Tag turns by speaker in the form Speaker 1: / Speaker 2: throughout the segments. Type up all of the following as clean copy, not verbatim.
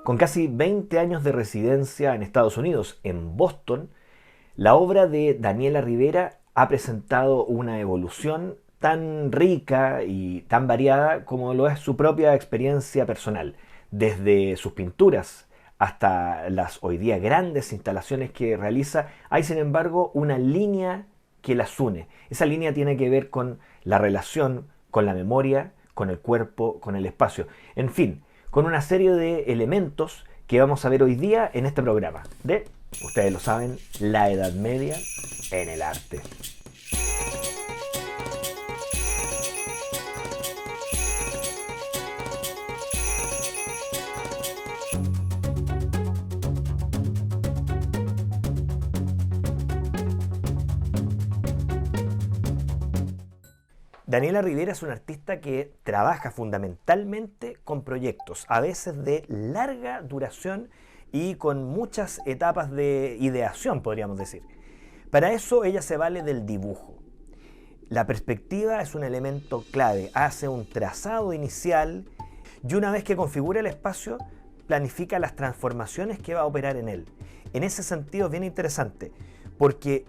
Speaker 1: Con casi 20 años de residencia en Estados Unidos, en Boston, la obra de Daniela Rivera ha presentado una evolución tan rica y tan variada como lo es su propia experiencia personal, desde sus pinturas hasta las hoy día grandes instalaciones que realiza. Hay, sin embargo, una línea que las une. Esa línea tiene que ver con la relación con la memoria, con el cuerpo, con el espacio. En fin, con una serie de elementos que vamos a ver hoy día en este programa de, ustedes lo saben, la Edad Media en el arte. Daniela Rivera es una artista que trabaja fundamentalmente con proyectos, a veces de larga duración y con muchas etapas de ideación, podríamos decir. Para eso ella se vale del dibujo. La perspectiva es un elemento clave, hace un trazado inicial y una vez que configura el espacio, planifica las transformaciones que va a operar en él. En ese sentido es bien interesante, porque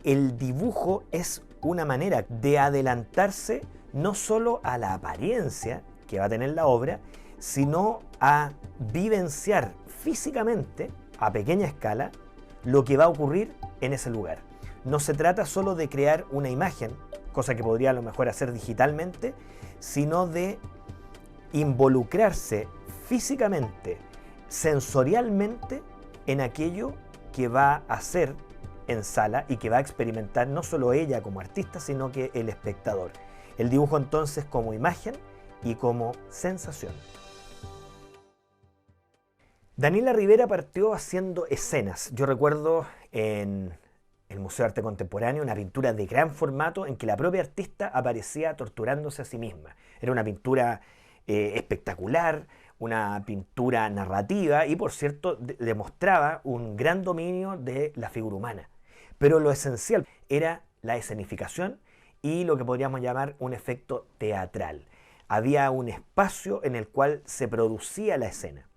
Speaker 1: el dibujo es una manera de adelantarse no solo a la apariencia que va a tener la obra, sino a vivenciar físicamente, a pequeña escala, lo que va a ocurrir en ese lugar. No se trata solo de crear una imagen, cosa que podría a lo mejor hacer digitalmente, sino de involucrarse físicamente, sensorialmente, en aquello que va a hacer en sala y que va a experimentar no solo ella como artista, sino que el espectador. El dibujo entonces como imagen y como sensación. Daniela Rivera partió haciendo escenas. Yo recuerdo en el Museo de Arte Contemporáneo una pintura de gran formato en que la propia artista aparecía torturándose a sí misma. Era una pintura espectacular, una pintura narrativa y, por cierto, demostraba un gran dominio de la figura humana. Pero lo esencial era la escenificación y lo que podríamos llamar un efecto teatral. Había un espacio en el cual se producía la escena.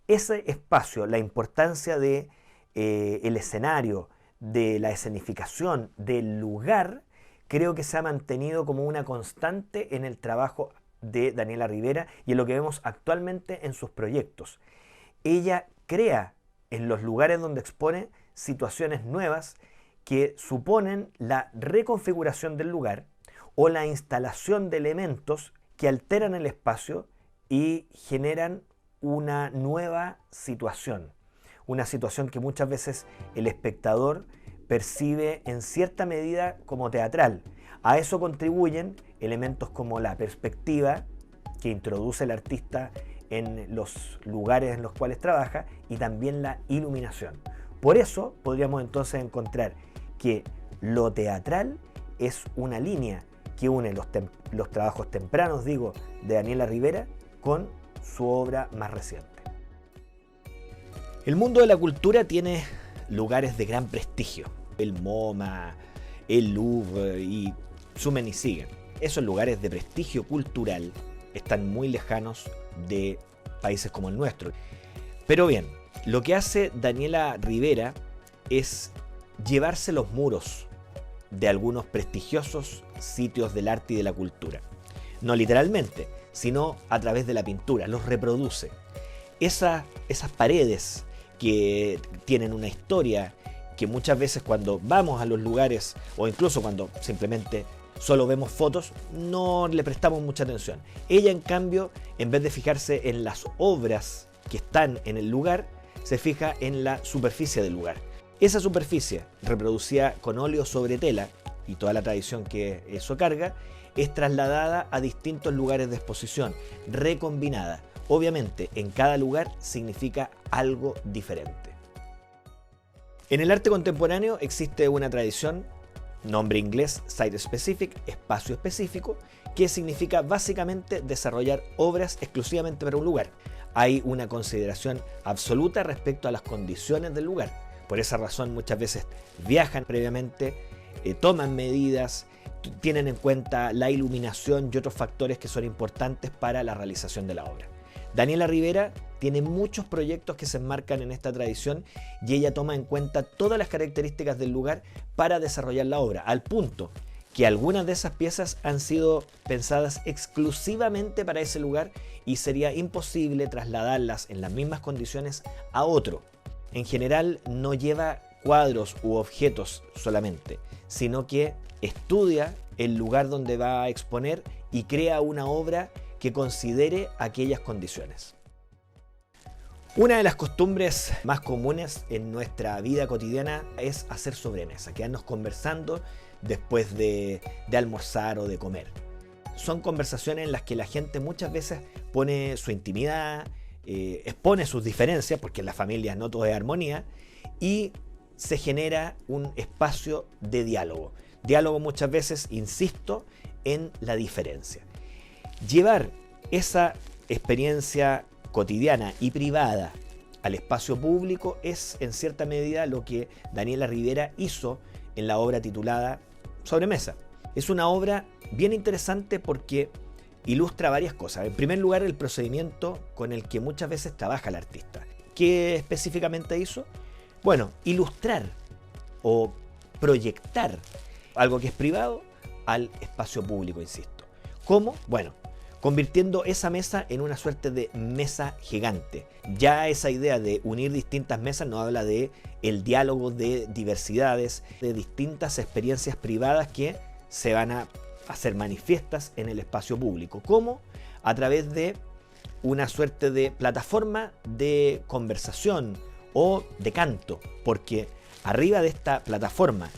Speaker 1: Ese espacio, la importancia de el escenario, de la escenificación, del lugar, creo que se ha mantenido como una constante en el trabajo de Daniela Rivera y en lo que vemos actualmente en sus proyectos. Ella crea en los lugares donde expone situaciones nuevas que suponen la reconfiguración del lugar o la instalación de elementos que alteran el espacio y generan una nueva situación. Una situación que muchas veces el espectador percibe en cierta medida como teatral. A eso contribuyen elementos como la perspectiva que introduce el artista en los lugares en los cuales trabaja y también la iluminación. Por eso podríamos entonces encontrar que lo teatral es una línea que une los trabajos tempranos, de Daniela Rivera con su obra más reciente. El mundo de la cultura tiene lugares de gran prestigio. El MoMA, el Louvre y sumen y siguen. Esos lugares de prestigio cultural están muy lejanos de países como el nuestro. Pero bien, lo que hace Daniela Rivera es llevarse los muros de algunos prestigiosos sitios del arte y de la cultura. No literalmente, sino a través de la pintura, los reproduce. Esas paredes que tienen una historia, que muchas veces cuando vamos a los lugares o incluso cuando simplemente solo vemos fotos, no le prestamos mucha atención. Ella, en cambio, en vez de fijarse en las obras que están en el lugar, se fija en la superficie del lugar. Esa superficie, reproducida con óleo sobre tela, y toda la tradición que eso carga, es trasladada a distintos lugares de exposición, recombinada. Obviamente, en cada lugar significa algo diferente. En el arte contemporáneo existe una tradición, nombre inglés Site Specific, espacio específico, que significa básicamente desarrollar obras exclusivamente para un lugar. Hay una consideración absoluta respecto a las condiciones del lugar. Por esa razón muchas veces viajan previamente, toman medidas, tienen en cuenta la iluminación y otros factores que son importantes para la realización de la obra. Daniela Rivera tiene muchos proyectos que se enmarcan en esta tradición y ella toma en cuenta todas las características del lugar para desarrollar la obra, al punto que algunas de esas piezas han sido pensadas exclusivamente para ese lugar y sería imposible trasladarlas en las mismas condiciones a otro. En general no lleva cuadros u objetos solamente, sino que estudia el lugar donde va a exponer y crea una obra que considere aquellas condiciones. Una de las costumbres más comunes en nuestra vida cotidiana es hacer sobremesa, quedarnos conversando después de almorzar o de comer. Son conversaciones en las que la gente muchas veces pone su intimidad, expone sus diferencias, porque en las familias no todo es armonía, y se genera un espacio de diálogo. Diálogo muchas veces, insisto, en la diferencia. Llevar esa experiencia cotidiana y privada al espacio público es en cierta medida lo que Daniela Rivera hizo en la obra titulada Sobremesa. Es una obra bien interesante porque ilustra varias cosas. En primer lugar, el procedimiento con el que muchas veces trabaja el artista. ¿Qué específicamente hizo? Bueno, ilustrar o proyectar algo que es privado al espacio público, insisto. ¿Cómo? Bueno, convirtiendo esa mesa en una suerte de mesa gigante. Ya esa idea de unir distintas mesas nos habla de el diálogo de diversidades, de distintas experiencias privadas que se van a hacer manifiestas en el espacio público. ¿Cómo? A través de una suerte de plataforma de conversación o de canto, porque arriba de esta plataforma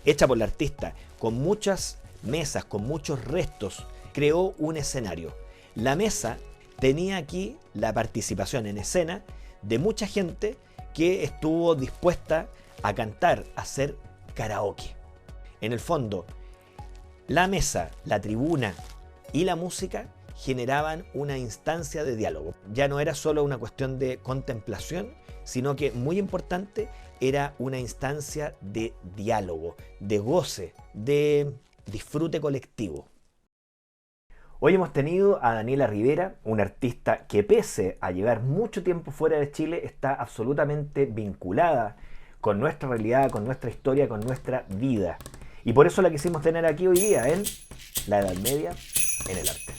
Speaker 1: hecha por el artista, con muchas mesas, con muchos restos, creó un escenario. La mesa tenía aquí la participación en escena de mucha gente que estuvo dispuesta a cantar, a hacer karaoke. En el fondo, la mesa, la tribuna y la música generaban una instancia de diálogo. Ya no era solo una cuestión de contemplación, sino que, muy importante, era una instancia de diálogo, de goce, de disfrute colectivo. Hoy hemos tenido a Daniela Rivera, una artista que pese a llevar mucho tiempo fuera de Chile, está absolutamente vinculada con nuestra realidad, con nuestra historia, con nuestra vida. Y por eso la quisimos tener aquí hoy día en La Edad Media en el Arte.